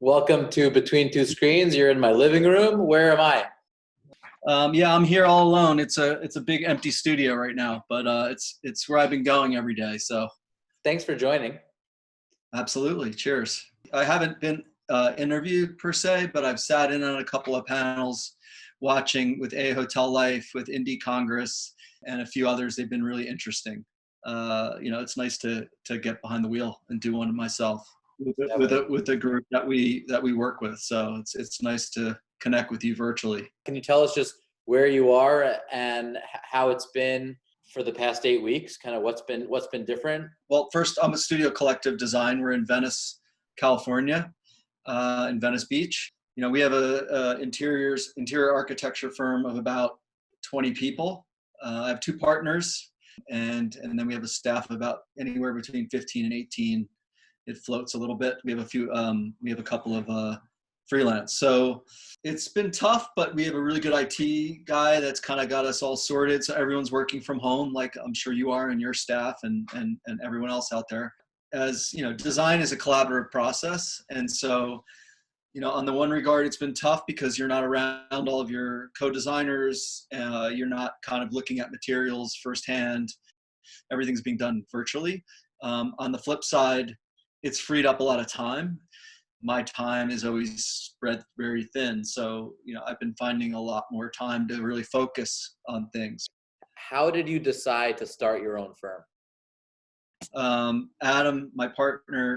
Welcome to Between Two Screens. You're in my living room. Where am I? Yeah, I'm here all alone. It's a big empty studio right now, but it's where I've been going every day. So Thanks for joining. absolutely, cheers. I haven't been interviewed per se, but I've sat in on a couple of panels, watching with A Hotel Life, with Indie Congress, and a few others. They've been really interesting. It's nice to get behind the wheel and do one myself with a group that we work with. So it's nice to connect with you virtually. Can you tell us just where you are and how it's been for the past 8 weeks? Kind of what's been different? Well, first, I'm a Studio Collective Design. We're in Venice, California, in Venice Beach. We have a interior architecture firm of about 20 people. I have 2 partners, and then we have a staff of about anywhere between 15 and 18. It floats a little bit. We have a couple of freelance. So it's been tough, but we have a really good IT guy that's kind of got us all sorted. So everyone's working from home, like I'm sure you are and your staff and everyone else out there. As you know, design is a collaborative process. And so, on the one regard, it's been tough because you're not around all of your co-designers. You're not kind of looking at materials firsthand. Everything's being done virtually. On the flip side, it's freed up a lot of time. My time is always spread very thin. So, I've been finding a lot more time to really focus on things. How did you decide to start your own firm? Adam, my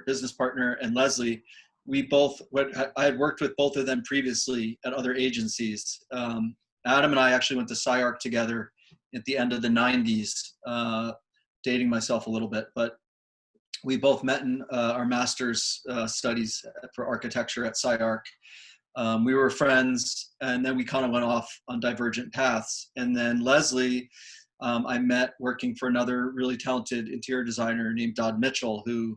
business partner, and Leslie, I had worked with both of them previously at other agencies. Adam and I actually went to SciArc together at the end of the 90s, dating myself a little bit, but we both met in our master's studies for architecture at SciArc. We were friends, and then we kind of went off on divergent paths. And then Leslie, I met working for another really talented interior designer named Dodd Mitchell, who,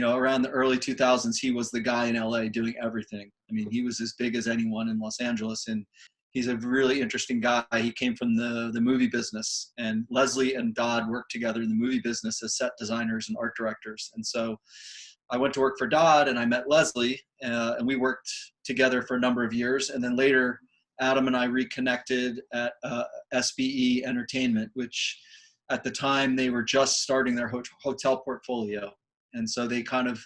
around the early 2000s, he was the guy in LA doing everything. I mean, he was as big as anyone in Los Angeles, and he's a really interesting guy. He came from the movie business, and Leslie and Dodd worked together in the movie business as set designers and art directors. And so I went to work for Dodd, and I met Leslie, and we worked together for a number of years. And then later, Adam and I reconnected at SBE Entertainment, which at the time they were just starting their hotel portfolio. And so they kind of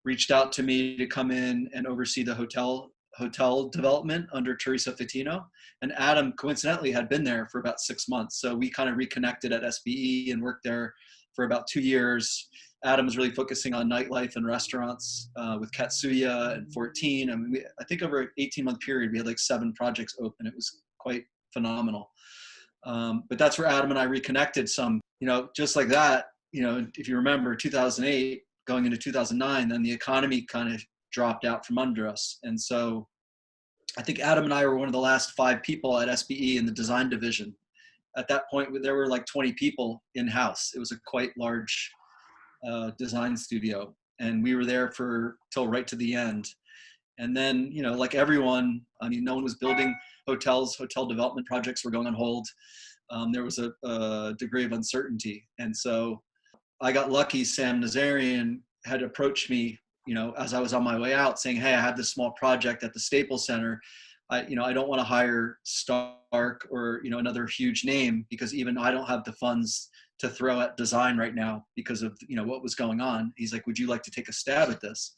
reached out to me to come in and oversee the hotel development under Teresa Fatino. And Adam coincidentally had been there for about 6 months. So we kind of reconnected at SBE and worked there for about 2 years. Adam was really focusing on nightlife and restaurants with Katsuya and 14. I mean, I think over an 18-month period, we had like 7 projects open. It was quite phenomenal. But that's where Adam and I reconnected some, just like that. If you remember 2008 going into 2009, then the economy kind of dropped out from under us. And so I think Adam and I were one of the last 5 people at SBE in the design division. At that point, there were like 20 people in-house. It was a quite large design studio. And we were there till right to the end. And then, like everyone, I mean, no one was building hotels. Hotel development projects were going on hold. There was a degree of uncertainty. And so I got lucky. Sam Nazarian had approached me, as I was on my way out, saying, "Hey, I have this small project at the Staples Center. I don't want to hire Stark or, another huge name, because even I don't have the funds to throw at design right now because of, what was going on." He's like, "Would you like to take a stab at this?"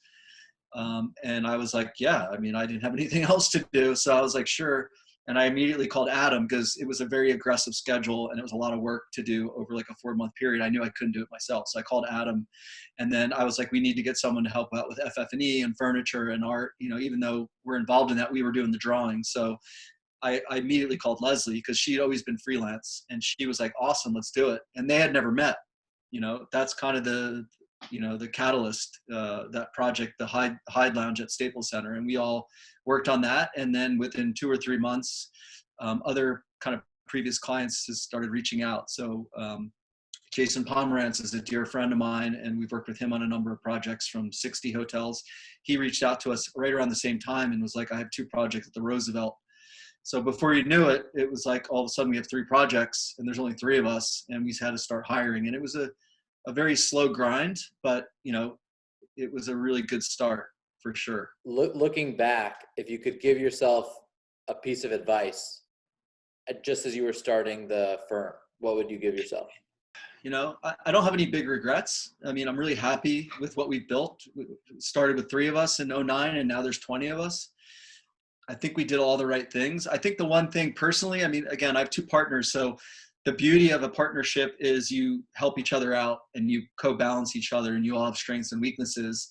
And I was like, yeah, I mean, I didn't have anything else to do. So I was like, sure. And I immediately called Adam because it was a very aggressive schedule and it was a lot of work to do over like a 4-month period. I knew I couldn't do it myself. So I called Adam, and then I was like, we need to get someone to help out with FF&E and furniture and art. Even though we're involved in that, we were doing the drawing. So I immediately called Leslie because she'd always been freelance, and she was like, awesome, let's do it. And they had never met. That's kind of the catalyst, that project, the Hyde Lounge at Staples Center. And we all worked on that. And then within 2 or 3 months, other kind of previous clients just started reaching out. So Jason Pomerantz is a dear friend of mine, and we've worked with him on a number of projects from 60 hotels. He reached out to us right around the same time and was like, I have 2 projects at the Roosevelt. So before you knew it, it was like all of a sudden we have 3 projects and there's only 3 of us, and we had to start hiring. And it was a very slow grind, but it was a really good start for sure. Looking back, if you could give yourself a piece of advice, just as you were starting the firm, what would you give yourself? You know, I don't have any big regrets. I mean, I'm really happy with what we've built. We started with 3 of us in '09, and now there's 20 of us. I think we did all the right things. I think the one thing personally, I mean, again, I have 2 partners. So the beauty of a partnership is you help each other out and you co-balance each other, and you all have strengths and weaknesses.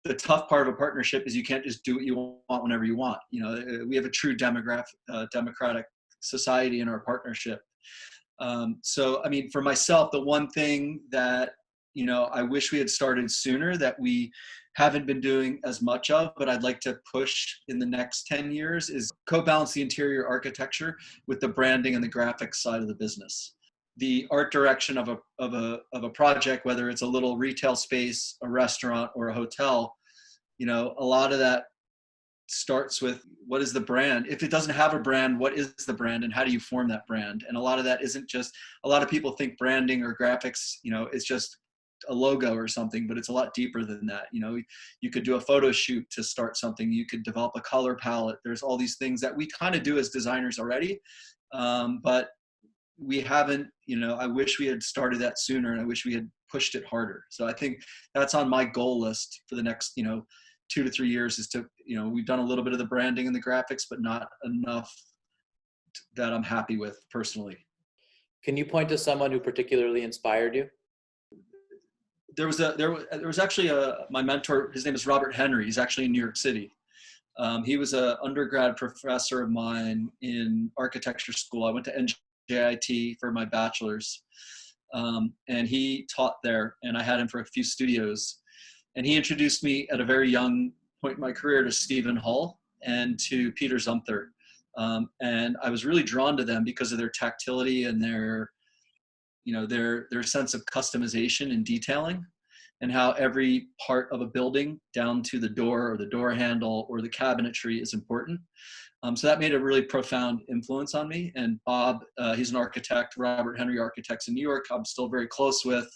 The tough part of a partnership is you can't just do what you want whenever you want. You know, we have a true democratic society in our partnership. So, I mean, for myself, the one thing that, you know, I wish we had started sooner that we haven't been doing as much of, but I'd like to push in the next 10 years is co-balance the interior architecture with the branding and the graphics side of the business. The art direction of a project, whether it's a little retail space, a restaurant, or a hotel, you know, a lot of that starts with what is the brand. If it doesn't have a brand, what is the brand and how do you form that brand? And a lot of that isn't just, a lot of people think branding or graphics, you know, it's just a logo or something, but it's a lot deeper than that. You know, you could do a photo shoot to start something. You could develop a color palette. There's all these things that we kind of do as designers already. But we haven't, you know, I wish we had started that sooner, and I wish we had pushed it harder. So I think that's on my goal list for the next, you know, 2 to 3 years is to, you know, we've done a little bit of the branding and the graphics, but not enough that I'm happy with personally. Can you point to someone who particularly inspired you? There was actually my mentor, his name is Robert Henry. He's actually in New York City. He was an undergrad professor of mine in architecture school. I went to NJIT for my bachelor's, and he taught there, and I had him for a few studios. And he introduced me at a very young point in my career to Stephen Hull and to Peter Zumthor. And I was really drawn to them because of their tactility and their, you know, their sense of customization and detailing, and how every part of a building down to the door or the door handle or the cabinetry is important. So that made a really profound influence on me. And Bob, he's an architect, Robert Henry Architects in New York, I'm still very close with.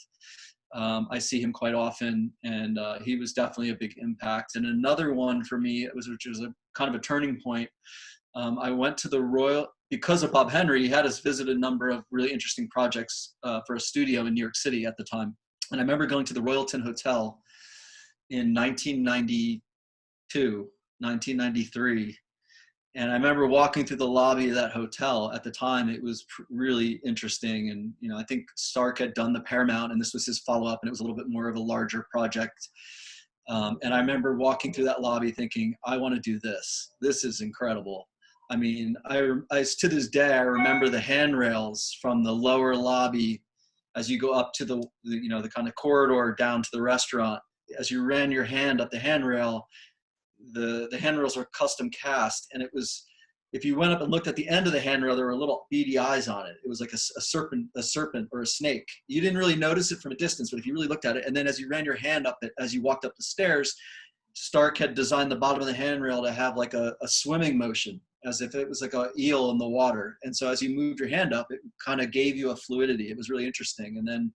I see him quite often, and he was definitely a big impact. And another one for me, which was a kind of a turning point. I went to the Royal, because of Bob Henry, he had us visit a number of really interesting projects for a studio in New York City at the time. And I remember going to the Royalton Hotel in 1992, 1993. And I remember walking through the lobby of that hotel. At the time, it was really interesting. And, you know, I think Stark had done the Paramount, and this was his follow-up, and it was a little bit more of a larger project. And I remember walking through that lobby thinking, I want to do this. This is incredible. I mean, I to this day, I remember the handrails from the lower lobby as you go up to the you know, the kind of corridor down to the restaurant. As you ran your hand up the handrail, the handrails were custom cast, and it was, if you went up and looked at the end of the handrail, there were little beady eyes on it. It was like a serpent or a snake. You didn't really notice it from a distance, but if you really looked at it, and then as you ran your hand up it, as you walked up the stairs, Stark had designed the bottom of the handrail to have like a swimming motion, as if it was like an eel in the water. And so as you moved your hand up, it kind of gave you a fluidity. It was really interesting. And then,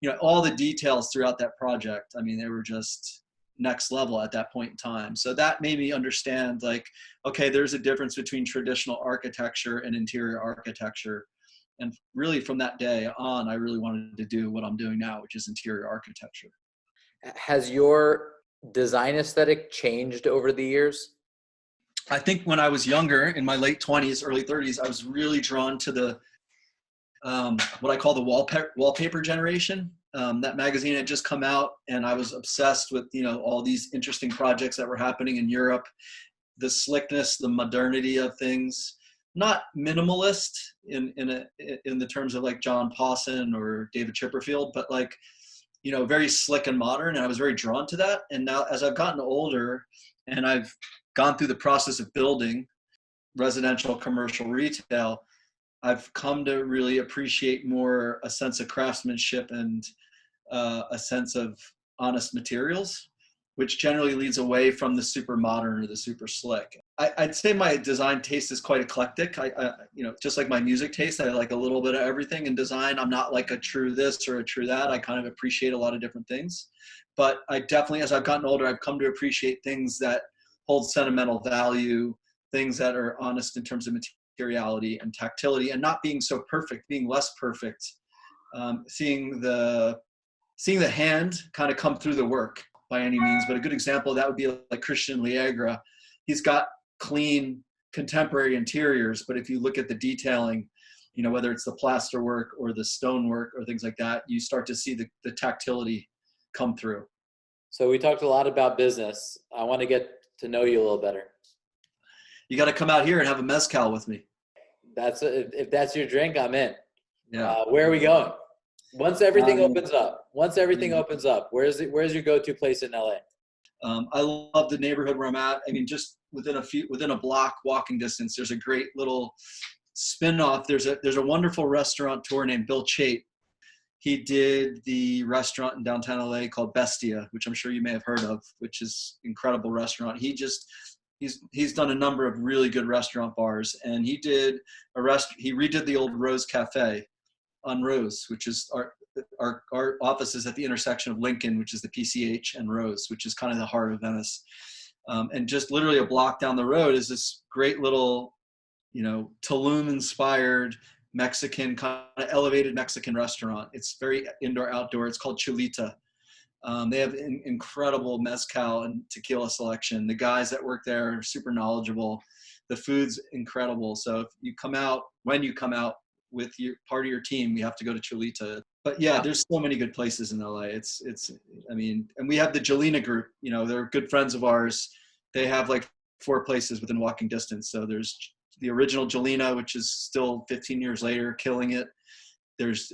you know, all the details throughout that project, I mean, they were just next level at that point in time. So that made me understand, like, okay, there's a difference between traditional architecture and interior architecture. And really from that day on, I really wanted to do what I'm doing now, which is interior architecture. Has your design aesthetic changed over the years? I think when I was younger, in my late 20s, early 30s, I was really drawn to the what I call the wallpaper generation. That magazine had just come out, and I was obsessed with, you know, all these interesting projects that were happening in Europe, the slickness, the modernity of things. Not minimalist in the terms of like John Pawson or David Chipperfield, but like, you know, very slick and modern. And I was very drawn to that. And now as I've gotten older and I've gone through the process of building residential, commercial, retail, I've come to really appreciate more a sense of craftsmanship and a sense of honest materials. which generally leads away from the super modern or the super slick. I'd say my design taste is quite eclectic. Just like my music taste, I like a little bit of everything in design. I'm not like a true this or a true that. I kind of appreciate a lot of different things. But I definitely, as I've gotten older, I've come to appreciate things that hold sentimental value, things that are honest in terms of materiality and tactility, and not being so perfect, being less perfect, seeing the hand kind of come through the work by any means. But a good example of that would be like Christian Liegra. He's got clean contemporary interiors, but if you look at the detailing, whether it's the plaster work or the stone work or things like that, you start to see the tactility come through. So we talked a lot about business. I want to get to know you a little better. You got to come out here and have a mezcal with me. If that's your drink, I'm in. Yeah. Where are we going? Once everything opens up, where's your go-to place in LA? I love the neighborhood where I'm at. I mean, just within a block walking distance, there's a great little spin-off. There's a wonderful restaurateur named Bill Chait. He did the restaurant in downtown LA called Bestia, which I'm sure you may have heard of, which is an incredible restaurant. He's done a number of really good restaurant bars, and he redid the old Rose Cafe on Rose, which is our office is at the intersection of Lincoln, which is the PCH, and Rose, which is kind of the heart of Venice. And just literally a block down the road is this great little, Tulum-inspired Mexican, kind of elevated Mexican restaurant. It's very indoor, outdoor. It's called Chulita. They have an incredible mezcal and tequila selection. The guys that work there are super knowledgeable. The food's incredible. So when you come out with your part of your team, we have to go to Chulita. But yeah, there's so many good places in LA. And we have the Jelena group, they're good friends of ours. They have like 4 places within walking distance. So there's the original Jelena, which is still 15 years later, killing it. There's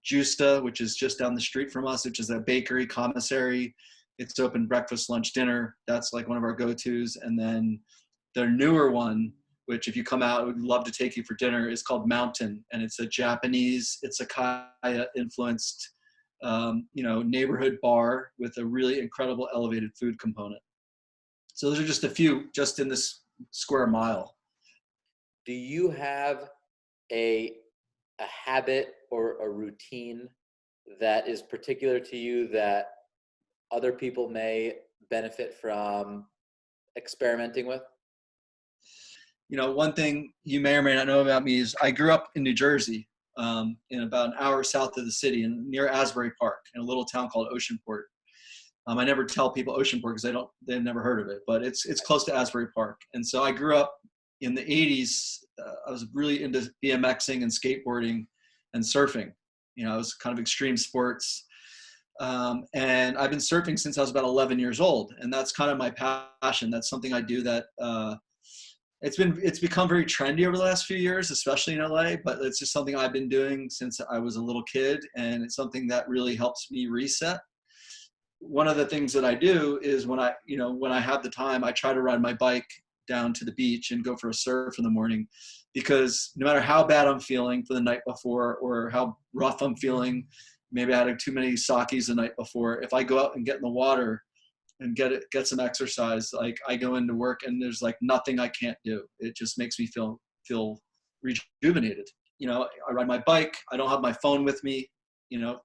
Justa, which is just down the street from us, which is a bakery commissary. It's open breakfast, lunch, dinner. That's like one of our go-tos. And then their newer one, which if you come out, I would love to take you for dinner, is called Mountain. And it's a Japanese, Izakaya influenced, neighborhood bar with a really incredible elevated food component. So those are just a few, just in this square mile. Do you have a habit or a routine that is particular to you that other people may benefit from experimenting with? One thing you may or may not know about me is I grew up in New Jersey, in about an hour south of the city, near Asbury Park, in a little town called Oceanport. I never tell people Oceanport because they've never heard of it, but it's close to Asbury Park. And so I grew up in the 80s. I was really into BMXing and skateboarding and surfing. I was kind of extreme sports. And I've been surfing since I was about 11 years old. And that's kind of my passion. That's something I do that, it's become very trendy over the last few years, especially in LA, but it's just something I've been doing since I was a little kid. And it's something that really helps me reset. One of the things that I do is when I have the time, I try to ride my bike down to the beach and go for a surf in the morning, because no matter how bad I'm feeling for the night before or how rough I'm feeling, maybe I had too many sakis the night before, if I go out and get in the water and get some exercise, like I go into work and there's like nothing I can't do. It just makes me feel rejuvenated. I ride my bike. I don't have my phone with me.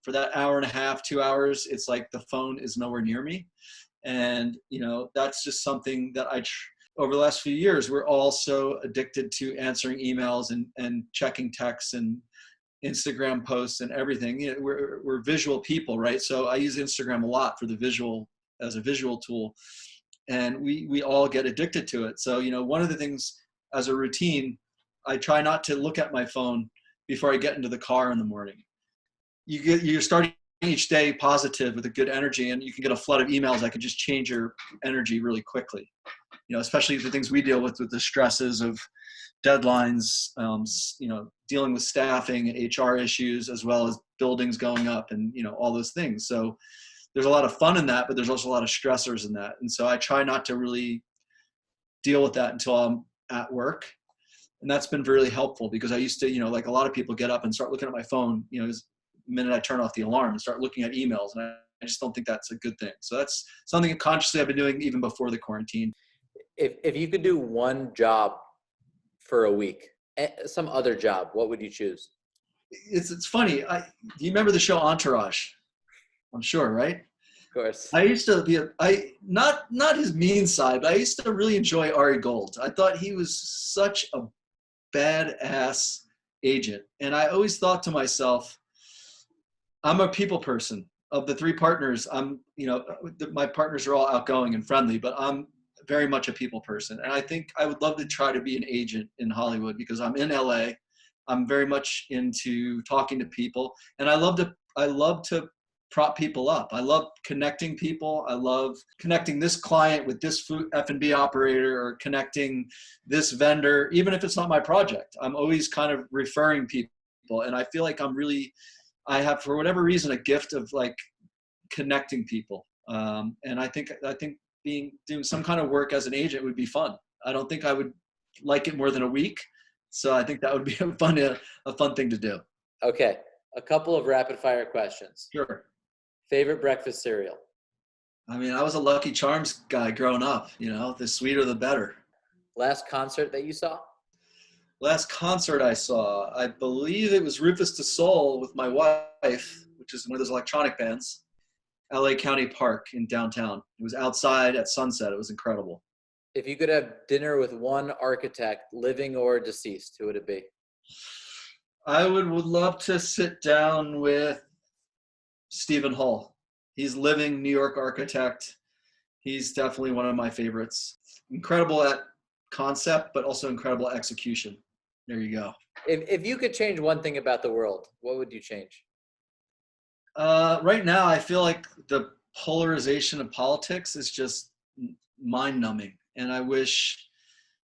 For that hour and a half, 2 hours, it's like the phone is nowhere near me. And, that's just something that over the last few years, we're all so addicted to answering emails and checking texts and Instagram posts and everything. We're visual people, right? So I use Instagram a lot for as a visual tool, and we all get addicted to it. So, one of the things as a routine, I try not to look at my phone before I get into the car in the morning. You're starting each day positive with a good energy, and you can get a flood of emails that could just change your energy really quickly. Especially the things we deal with the stresses of deadlines, dealing with staffing and HR issues, as well as buildings going up and, all those things. So there's a lot of fun in that, but there's also a lot of stressors in that. And so I try not to really deal with that until I'm at work. And that's been really helpful, because I used to, like a lot of people, get up and start looking at my phone, the minute I turn off the alarm and start looking at emails. And just don't think that's a good thing. So that's something consciously I've been doing even before the quarantine. If you could do one job for a week, some other job, what would you choose? It's funny. Do you remember the show Entourage? I'm sure, right? Of course. I used to be not his mean side, but I used to really enjoy Ari Gold. I thought he was such a badass agent. And I always thought to myself, I'm a people person. Of the three partners, my partners are all outgoing and friendly, but I'm very much a people person. And I think I would love to try to be an agent in Hollywood because I'm in LA. I'm very much into talking to people, and I love to prop people up. I love connecting people. I love connecting this client with this food F&B operator, or connecting this vendor, even if it's not my project. I'm always kind of referring people, and I feel like I have, for whatever reason, a gift of like connecting people. And I think doing some kind of work as an agent would be fun. I don't think I would like it more than a week. So I think that would be a fun thing to do. Okay. A couple of rapid fire questions. Sure. Favorite breakfast cereal? I mean, I was a Lucky Charms guy growing up, the sweeter the better. Last concert that you saw? Last concert I saw, I believe it was Rufus Du Sol with my wife, which is one of those electronic bands, LA County Park in downtown. It was outside at sunset. It was incredible. If you could have dinner with one architect, living or deceased, who would it be? I would love to sit down with Stephen Hull. He's living New York architect. He's definitely one of my favorites. Incredible at concept, but also incredible execution. There you go. If you could change one thing about the world, what would you change? Right now, I feel like the polarization of politics is just mind-numbing, and I wish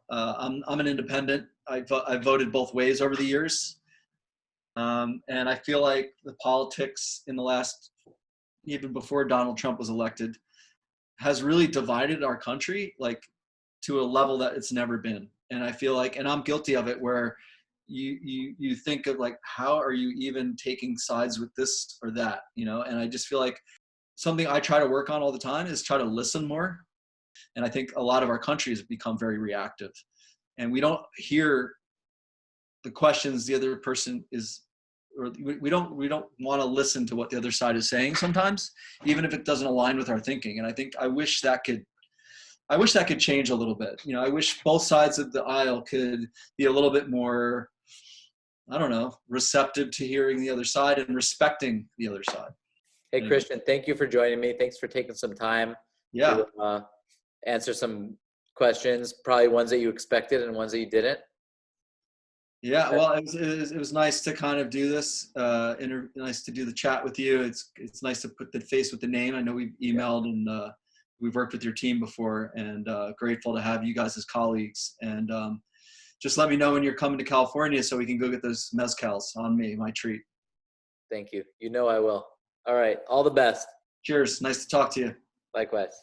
I'm an independent. I voted both ways over the years, and I feel like the politics in the last, even before Donald Trump was elected, has really divided our country like to a level that it's never been. And I feel like, and I'm guilty of it, where you think of like, how are you even taking sides with this or that, and I just feel like something I try to work on all the time is try to listen more. And I think a lot of our country has become very reactive, and we don't hear the questions the other person is, or we don't want to listen to what the other side is saying sometimes, even if it doesn't align with our thinking. And I wish that could change a little bit. I wish both sides of the aisle could be a little bit more, I don't know, receptive to hearing the other side and respecting the other side. Hey, Christian, thank you for joining me. Thanks for taking some time to answer some questions, probably ones that you expected and ones that you didn't. Yeah, well, it was nice to kind of do this, nice to do the chat with you. It's nice to put the face with the name. I know we've emailed and we've worked with your team before, and grateful to have you guys as colleagues. And just let me know when you're coming to California so we can go get those mezcals on me, my treat. Thank you. I will. All right. All the best. Cheers. Nice to talk to you. Likewise.